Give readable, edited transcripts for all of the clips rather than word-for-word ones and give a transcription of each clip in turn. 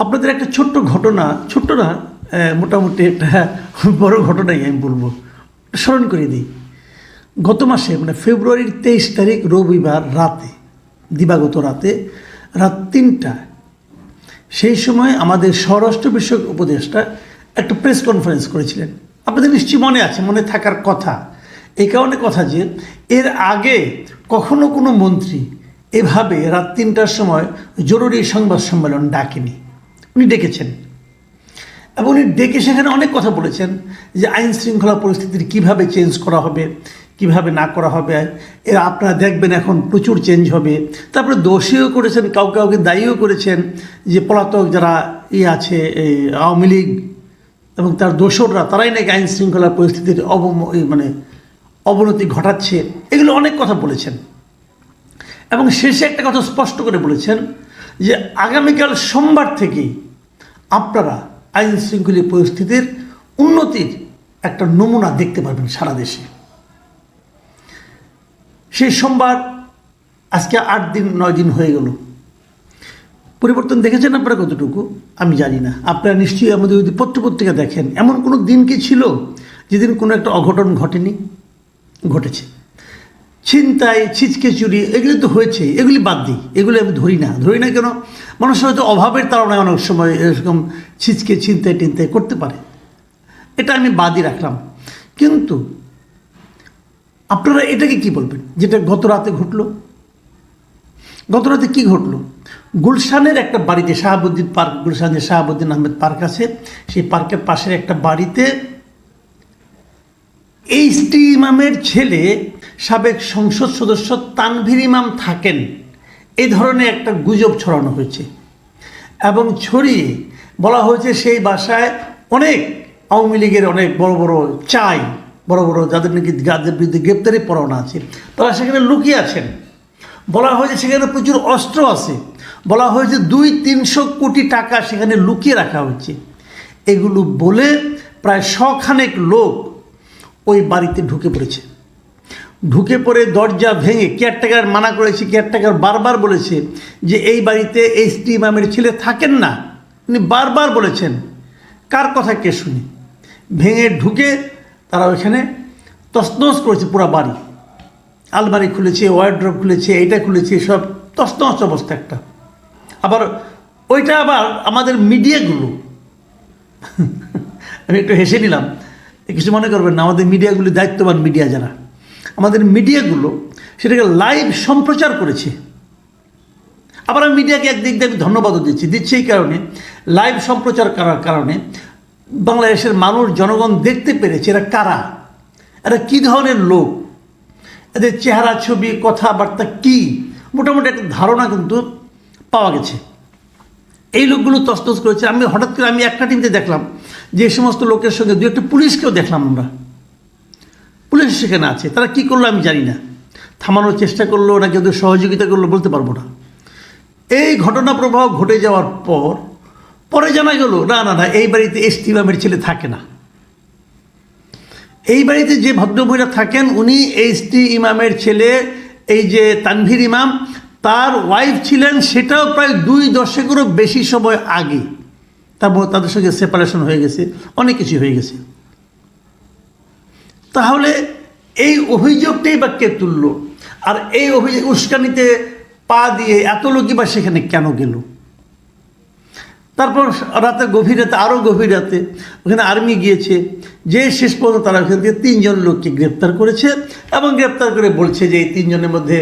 আপনাদের একটা ছোট্ট ঘটনা, ছোট্ট না, মোটামুটি একটা বড় ঘটনাই আমি বলবো, স্মরণ করে দিই। গত মাসে মানে ফেব্রুয়ারির 23 তারিখ রবিবার রাতে, দিবাগত রাতে, রাত 3টায়, সেই সময় আমাদের স্বরাষ্ট্র বিষয়ক উপদেষ্টা একটা প্রেস কনফারেন্স করেছিলেন। আপনাদের নিশ্চয়ই মনে আছে, মনে থাকার কথা। এই কারণে কথা যে এর আগে কখনো কোনো মন্ত্রী এভাবে রাত 3টার সময় জরুরি সংবাদ সম্মেলন ডাকেনি। উনি ডেকেছেন এবং উনি ডেকে সেখানে অনেক কথা বলেছেন যে আইন শৃঙ্খলা পরিস্থিতির কীভাবে চেঞ্জ করা হবে, কিভাবে না করা হবে, এর আপনারা দেখবেন এখন প্রচুর চেঞ্জ হবে। তারপরে দোষীও করেছেন, কাউকে কাউকে দায়ীও করেছেন যে পলাতক যারা আছে এই আওয়ামী লীগ এবং তার দোসররা, তারাই নাকি আইন শৃঙ্খলা পরিস্থিতির অবনতি ঘটাচ্ছে। এগুলো অনেক কথা বলেছেন এবং শেষে একটা কথা স্পষ্ট করে বলেছেন যে আগামীকাল সোমবার থেকেই আপনারা আইন শৃঙ্খলা পরিস্থিতির উন্নতির একটা নমুনা দেখতে পারবেন সারা দেশে। সেই সোমবার আজকে 8 দিন 9 দিন হয়ে গেল। পরিবর্তন দেখেছেন আপনারা কতটুকু আমি জানি না। আপনারা নিশ্চয়ই আমাদের যদি পত্রপত্রিকা দেখেন, এমন কোনো দিন কি ছিল যেদিন কোনো একটা অঘটন ঘটেনি? ঘটেছে। ছিনতাই, ছিচকে চুরি, এগুলি তো হয়েছে, এগুলি বাদ দিই, এগুলি আমি ধরি না কেন? মানুষ হয়তো অভাবের তাড়নায় অনেক সময় এরকম ছিচকে ছিনতাই টিনতাই করতে পারে, এটা আমি বাদই রাখলাম। কিন্তু আপনারা এটাকে কি বলবেন যেটা গত রাতে ঘটলো? গত রাতে কী ঘটলো? গুলশানের একটা বাড়িতে, শাহাবুদ্দিন পার্ক, গুলশানে শাহাবুদ্দিন আহমেদ পার্ক আছে, সেই পার্কের পাশের একটা বাড়িতে এইচটি ইমামের ছেলে সাবেক সংসদ সদস্য তানভীর ইমাম থাকেন, এই ধরনের একটা গুজব ছড়ানো হয়েছে এবং ছড়িয়ে বলা হয়েছে সেই বাসায় অনেক আওয়ামী লীগের অনেক বড় বড় যাদের নাকি যাদের বিরুদ্ধে গ্রেপ্তারি পরোয়ানা আছে, তারা সেখানে লুকিয়ে আছেন। বলা হয়েছে সেখানে প্রচুর অস্ত্র আছে, বলা হয়েছে 200-300 কোটি টাকা সেখানে লুকিয়ে রাখা হয়েছে। এগুলো বলে প্রায় 100 খানেক লোক ওই বাড়িতে ঢুকে পড়েছে। ঢুকে পড়ে দরজা ভেঙে, কেয়ারটেকার মানা করেছে, কেয়ারটেকার বারবার বলেছে যে এই বাড়িতে এইচটি ইমামের ছেলে থাকেন না, উনি বারবার বলেছেন। কার কথা কে শুনি? ভেঙে ঢুকে তারা ওইখানে তছনছ করেছে পুরো বাড়ি। আলমারি খুলেছে, ওয়ার্ড্রপ খুলেছে, এইটা খুলেছে, সব তছনছ অবস্থা একটা। আবার ওইটা আবার আমাদের মিডিয়াগুলো আমি একটু হেসে নিলাম, কিছু মনে করবেন না, আমাদের মিডিয়াগুলি দায়িত্ববান মিডিয়া যারা, আমাদের মিডিয়াগুলো সেটাকে লাইভ সম্প্রচার করেছে। আবার আমি মিডিয়াকে একদিক দিয়ে আমি ধন্যবাদও দিচ্ছি এই কারণে, লাইভ সম্প্রচার করার কারণে বাংলাদেশের মানুষ, জনগণ দেখতে পেরেছে এরা কারা, এরা কী ধরনের লোক, এদের চেহারা, ছবি, কথাবার্তা কী, মোটামুটি একটা ধারণা কিন্তু পাওয়া গেছে। এই লোকগুলো তছনছ করেছে। আমি হঠাৎ করে আমি একটা টিমতে দেখলাম যে সমস্ত লোকের সঙ্গে 2-1 পুলিশকেও দেখলাম আমরা, পুলিশ সেখানে আছে। তারা কী করলো আমি জানি না, থামানোর চেষ্টা করলো নাকি ওদের সহযোগিতা করলো বলতে পারবো না। এই ঘটনা প্রবাহ ঘটে যাওয়ার পরে জানা গেল না এই বাড়িতে এইচটি ইমামের ছেলে থাকে না। এই বাড়িতে যে ভদ্রমহিলা থাকেন উনি এইচটি ইমামের ছেলে, এই যে তানভীর ইমাম, তার ওয়াইফ ছিলেন, সেটাও প্রায় 2 দশকেরও বেশি সময় আগে। তারপর তাদের সঙ্গে সেপারেশন হয়ে গেছে, অনেক কিছু হয়ে গেছে। তাহলে এই অভিযোগটাই বা কে তুললো? আর এই অভিযোগ উস্কানিতে পা দিয়ে এত লোকই বা সেখানে কেন গেল? তারপর রাতে, গভীর রাতে, আরও গভীর রাতে ওখানে আর্মি গিয়েছে, যে শেষ পর্যন্ত তারা ওখান থেকে 3 জন লোককে গ্রেপ্তার করেছে এবং গ্রেপ্তার করে বলছে যে এই 3 জনের মধ্যে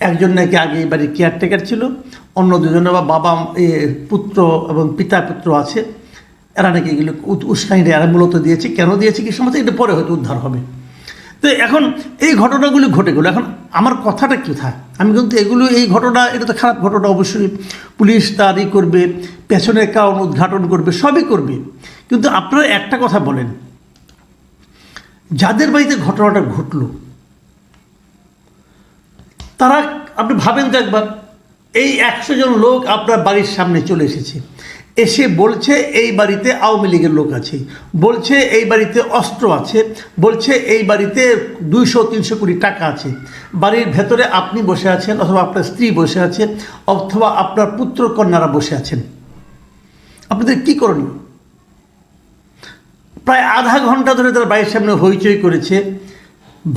একজন নাকি আগে এই বাড়ির কেয়ারটেকার ছিল, অন্য 2 জনের বা বাবা পুত্র এবং পিতা পুত্র আছে, এরা নাকি এগুলো উস্কানিটা এরা মূলত দিয়েছে। কেন দিয়েছে কি সমস্যা, এটা পরে হয়তো উদ্ধার হবে। তো এখন এই ঘটনাগুলি ঘটে গেলো। এখন আমার কথাটা কোথায়? আমি কিন্তু এই ঘটনা, এটা তো খারাপ ঘটনা, অবশ্যই পুলিশ তারই করবে, পেছনের কারণ উদ্ঘাটন করবে, সবই করবে। কিন্তু আপনারা একটা কথা বলেন, যাদের বাড়িতে ঘটনাটা ঘটলো তারা, আপনি ভাবেন তো একবার, এই 100 জন লোক আপনার বাড়ির সামনে চলে এসে বলছে এই বাড়িতে আওয়ামী লীগের লোক আছে, বলছে এই বাড়িতে অস্ত্র আছে, বলছে এই বাড়িতে 200-300 কোটি টাকা আছে। বাড়ির ভেতরে আপনি বসে আছেন, অথবা আপনার স্ত্রী বসে আছে, অথবা আপনার পুত্র কন্যারা বসে আছেন। আপনাদের কী করণীয়? প্রায় আধা ঘন্টা ধরে তারা বাড়ির সামনে হইচই করেছে,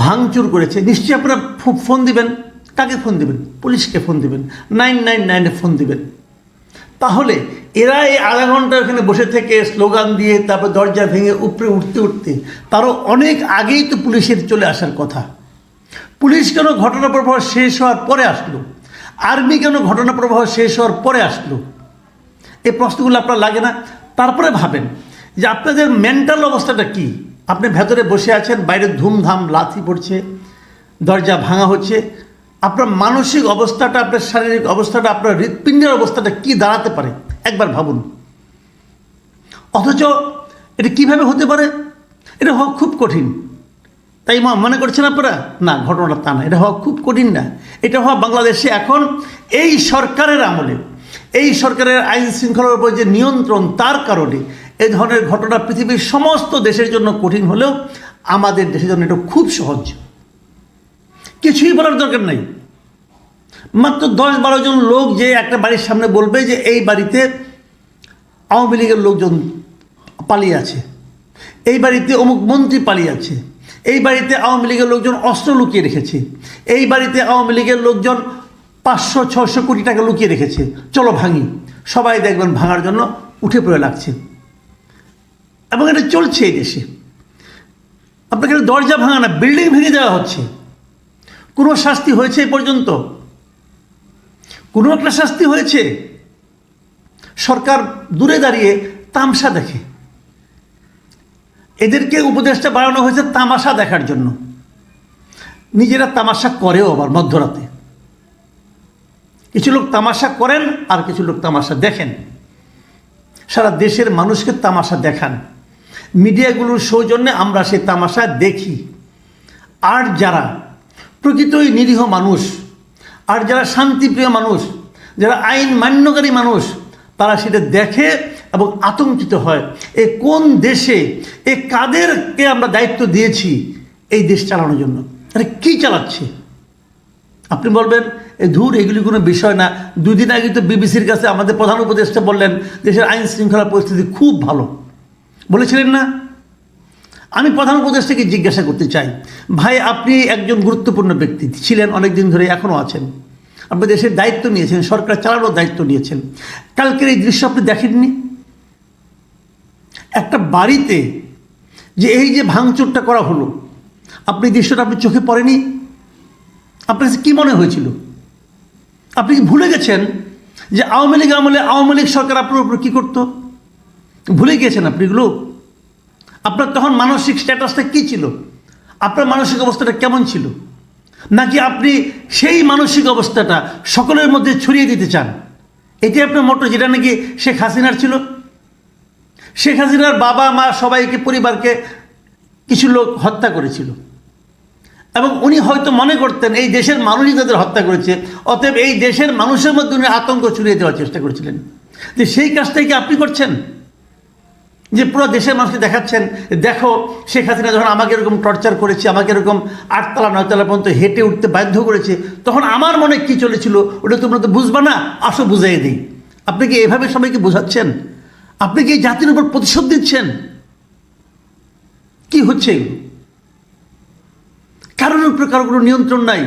ভাঙচুর করেছে। নিশ্চয়ই আপনারা ফোন দিবেন। কাকে ফোন দিবেন? পুলিশকে ফোন দিবেন, 999-এ ফোন দিবেন। তাহলে এরা এই আধা ঘন্টা ওখানে বসে থেকে স্লোগান দিয়ে তারপর দরজা ভেঙে উপরে উঠতে উঠতে তারও অনেক আগেই তো পুলিশের চলে আসার কথা। পুলিশ কেন ঘটনা প্রবাহ শেষ হওয়ার পরে আসলো? আর্মি কেন ঘটনা প্রবাহ শেষ হওয়ার পরে আসলো? এই প্রশ্নগুলো আপনার লাগে না? তারপরে ভাবেন যে আপনাদের মেন্টাল অবস্থাটা কি। আপনি ভেতরে বসে আছেন, বাইরে ধুমধাম লাথি পড়ছে, দরজা ভাঙা হচ্ছে, আপনার মানসিক অবস্থাটা, আপনার শারীরিক অবস্থাটা, আপনার হৃৎপিণ্ডের অবস্থাটা কি দাঁড়াতে পারে একবার ভাবুন। অথচ এটা কিভাবে হতে পারে? এটা হওয়া খুব কঠিন, তাই মনে করছেন আপনারা? না, ঘটনাটা তা না, এটা হওয়া খুব কঠিন না। এটা হওয়া বাংলাদেশে এখন এই সরকারের আমলে, এই সরকারের আইন শৃঙ্খলার উপর যে নিয়ন্ত্রণ, তার কারণে এই ধরনের ঘটনা পৃথিবীর সমস্ত দেশের জন্য কঠিন হলেও আমাদের দেশের জন্য এটা খুব সহজ। কিছুই বলার দরকার নাই। মাত্র 10-12 জন লোক যে একটা বাড়ির সামনে বলবে যে এই বাড়িতে আওয়ামী লীগের লোকজন পালিয়ে আছে, এই বাড়িতে অমুক মন্ত্রী পালিয়ে আছে, এই বাড়িতে আওয়ামী লীগের লোকজন অস্ত্র লুকিয়ে রেখেছে, এই বাড়িতে আওয়ামী লীগের লোকজন 500-600 কোটি টাকা লুকিয়ে রেখেছে, চলো ভাঙি। সবাই দেখবেন ভাঙার জন্য উঠে পড়ে লাগছে, এবং এটা চলছে এই দেশে। আপনাকে দরজা ভাঙা না, বিল্ডিং ভেঙে দেওয়া হচ্ছে। কোনো শাস্তি হয়েছে এই পর্যন্ত? কোনো একটা শাস্তি হয়েছে? সরকার দূরে দাঁড়িয়ে তামসা দেখে। এদেরকে উপদেশটা বাড়ানো হয়েছে তামাশা দেখার জন্য। নিজেরা তামাশা করেও আবার মধ্যরাতে। কিছু লোক তামাশা করেন আর কিছু লোক তামাশা দেখেন। সারা দেশের মানুষকে তামাশা দেখান। মিডিয়াগুলোর সৌজন্যে আমরা সেই তামাশা দেখি। আর যারা প্রকৃতই নিরীহ মানুষ, আর যারা শান্তিপ্রিয় মানুষ, যারা আইন মান্যকারী মানুষ, তারা সেটা দেখে এবং আতঙ্কিত হয়। এ কোন দেশে, এ কাদেরকে আমরা দায়িত্ব দিয়েছি এই দেশ চালানোর জন্য? আরে কী চালাচ্ছে? আপনি বলবেন ধুর, এগুলি কোনো বিষয় না। 2 দিন আগে তো বিবিসির কাছে আমাদের প্রধান উপদেষ্টা বললেন দেশের আইন শৃঙ্খলা পরিস্থিতি খুব ভালো, বলেছিলেন না? আমি প্রধান উপদেষ্টাকে জিজ্ঞাসা করতে চাই, ভাই আপনি একজন গুরুত্বপূর্ণ ব্যক্তি ছিলেন, অনেক দিন ধরে এখনও আছেন, আপনি দেশের দায়িত্ব নিয়েছেন, সরকার চালানোর দায়িত্ব নিয়েছেন, কালকের এই দৃশ্য আপনি দেখেননি? একটা বাড়িতে যে এই যে ভাঙচুরটা করা হলো, আপনি দৃশ্যটা আপনি চোখে পড়েনি? আপনার কাছে কী মনে হয়েছিল? আপনি কি ভুলে গেছেন যে আওয়ামী লীগ আমলে আওয়ামী লীগ সরকার আপনার উপর কী করতো? ভুলে গিয়েছেন আপনি এগুলো? আপনার তখন মানসিক স্ট্যাটাসটা কী ছিল? আপনার মানসিক অবস্থাটা কেমন ছিল? নাকি আপনি সেই মানসিক অবস্থাটা সকলের মধ্যে ছড়িয়ে দিতে চান? এটি আপনার মোটো, যেটা নাকি শেখ হাসিনার ছিল। শেখ হাসিনার বাবা মা সবাইকে, পরিবারকে কিছু লোক হত্যা করেছিল, এবং উনি হয়তো মনে করতেন এই দেশের মানুষই তাদের হত্যা করেছে, অতএব এই দেশের মানুষের মধ্যে উনি আতঙ্ক ছড়িয়ে দেওয়ার চেষ্টা করেছিলেন। যে সেই কাজটাই কি আপনি করছেন? যে পুরো দেশের মানুষকে দেখাচ্ছেন, দেখো শেখ হাসিনা যখন আমাকে এরকম টর্চার করেছে, আমাকে এরকম 8তলা 9তলা পর্যন্ত হেঁটে উঠতে বাধ্য করেছে, তখন আমার মনে কি চলেছিল ওটা তোমরা তো বুঝবা না, আসো বুঝাই দিই। আপনি কি এভাবে সবাইকে বোঝাচ্ছেন? আপনি কি এই জাতির উপর প্রতিশোধ দিচ্ছেন? কি হচ্ছে এগুলো? কারোর উপরে কারো কোনো নিয়ন্ত্রণ নাই,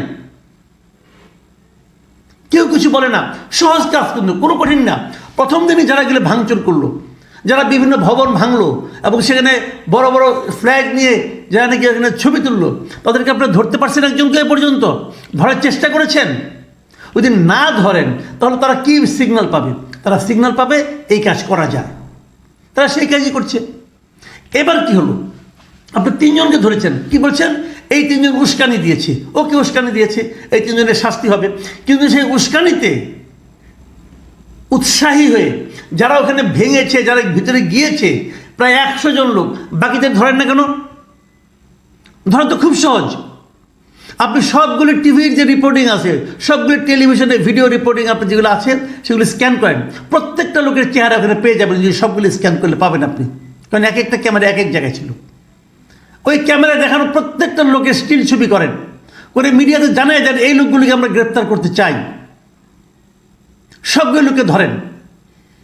কেউ কিছু বলে না। সহজ কাজ, কিন্তু কোনো কঠিন না। প্রথম দিনই যারা গেলে ভাঙচুর করলো, যারা বিভিন্ন ভবন ভাঙলো এবং সেখানে বড় বড় ফ্ল্যাগ নিয়ে যারা নাকি এখানে ছবি তুললো, তাদেরকে আপনারা ধরতে পারছেন একজনকে এ পর্যন্ত? ধরার চেষ্টা করেছেন? যদি না ধরেন তাহলে তারা কি সিগন্যাল পাবে? তারা সিগন্যাল পাবে এই কাজ করা যায়, তারা সেই কাজই করছে। এবার কি হলো? আপনি 3 জনকে ধরেছেন, কি বলছেন? এই 3 জন উস্কানি দিয়েছে, ওকে উস্কানি দিয়েছে, এই 3 জনের শাস্তি হবে। কিন্তু সেই উস্কানিতে উৎসাহী হয়ে যারা ওখানে ভেঙেছে, যারা ভিতরে গিয়েছে, প্রায় 100 জন লোক, বাকিদের ধরেন না কেন? ধরা তো খুব সহজ। আপনি সবগুলি টিভির যে রিপোর্টিং আছে, সবগুলি টেলিভিশনে ভিডিও রিপোর্টিং আপনি যেগুলো আছে সেগুলো স্ক্যান করেন, প্রত্যেকটা লোকের চেহারা ওখানে পেয়ে যাবেন। যদি সবগুলি স্ক্যান করলে পাবেন আপনি, কারণ এক একটা ক্যামেরা এক এক জায়গায় ছিল। ওই ক্যামেরা দেখানো প্রত্যেকটা লোকের স্টিল ছবি করেন, করে মিডিয়াতে জানায় যান এই লোকগুলিকে আমরা গ্রেপ্তার করতে চাই। সবগুলো লোককে ধরেন,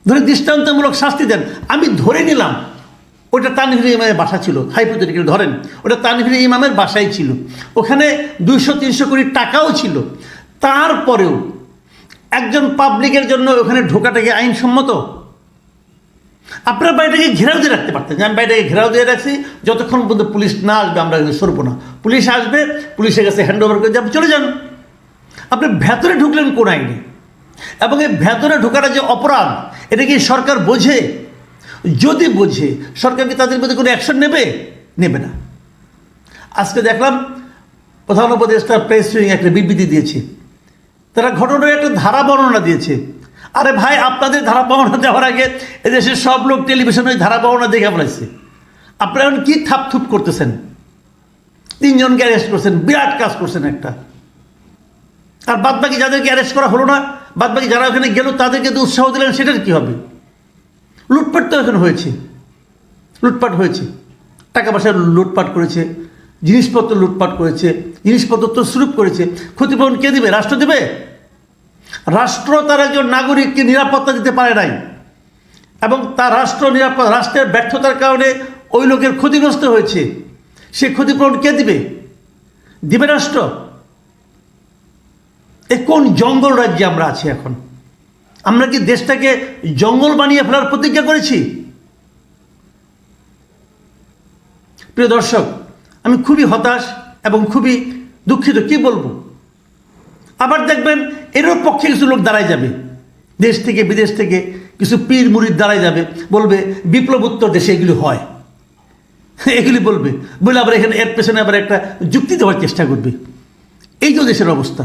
ধরে দৃষ্টান্তমূলক শাস্তি দেন। আমি ধরে নিলাম ওটা তানভীর ইমামের বাসা ছিল, হাইপোথেটিক্যালি ধরেন ওটা তানভীর ইমামের বাসাই ছিল, ওখানে 200-300 কোটি টাকাও ছিল, তারপরেও একজন পাবলিকের জন্য ওখানে ঢোকাটাকে আইনসম্মত? আপনার বাড়িটাকে ঘেরাও দিয়ে রাখতে পারতেন, যে আমি বাড়িটাকে ঘেরাও দিয়ে রাখছি, যতক্ষণ পর্যন্ত পুলিশ না আসবে আমরা সরবো না, পুলিশ আসবে, পুলিশের কাছে হ্যান্ড ওভার করে আপনি চলে যান। আপনি ভেতরে ঢুকলেন কোন আইনে? এবং এই ভেতরে ঢোকাটা যে অপরাধ, এটা কি সরকার বোঝে? যদি বোঝে, সরকার কি তাদের মধ্যে কোনো অ্যাকশন নেবে? নেবে না। আজকে দেখলাম প্রধান উপদেষ্টা প্রেস উইং একটা বিবৃতি দিয়েছে, তারা ঘটনার একটা ধারা বর্ণনা দিয়েছে। আরে ভাই, আপনাদের ধারা বর্ণনা দেওয়ার আগে এদেশের সব লোক টেলিভিশনে ওই ধারা বর্ণনা দেখে ফেলেছে। আপনারা এখন কী থাপথুপ করতেছেন? 3 জনকে অ্যারেস্ট করছেন, বিরাট কাজ করছেন একটা। আর বাদবাকি যাদেরকে অ্যারেস্ট করা হলো না, বাদবাকি যারা ওখানে গেল তাদেরকে তো উৎসাহ দিলেন, সেটার কী হবে? লুটপাট তো এখন হয়েছে, লুটপাট হয়েছে, টাকা পয়সা লুটপাট করেছে, জিনিসপত্র লুটপাট করেছে, জিনিসপত্র তছরূপ করেছে। ক্ষতিপূরণ কে দেবে? রাষ্ট্র দেবে? রাষ্ট্র তার একজন নাগরিককে নিরাপত্তা দিতে পারে নাই, এবং তার রাষ্ট্রের ব্যর্থতার কারণে ওই লোকের ক্ষতিগ্রস্ত হয়েছে, সে ক্ষতিপূরণ কে দিবে? দিবে রাষ্ট্র? এ কোন জঙ্গল রাজ্যে আমরা আছি এখন? আমরা কি দেশটাকে জঙ্গল বানিয়ে ফেলার প্রতিজ্ঞা করেছি? প্রিয় দর্শক, আমি খুবই হতাশ এবং খুবই দুঃখিত। কি বলবো? আবার দেখবেন এরও পক্ষে কিছু লোক দাঁড়ায় যাবে, দেশ থেকে বিদেশ থেকে কিছু পীর মুরিদ দাঁড়ায় যাবে, বলবে বিপ্লবোত্তর দেশে এগুলি হয়, এগুলি বলবে, বলে আবার এখানে এর পেছনে আবার একটা যুক্তি দেওয়ার চেষ্টা করবে। এই তো দেশের অবস্থা।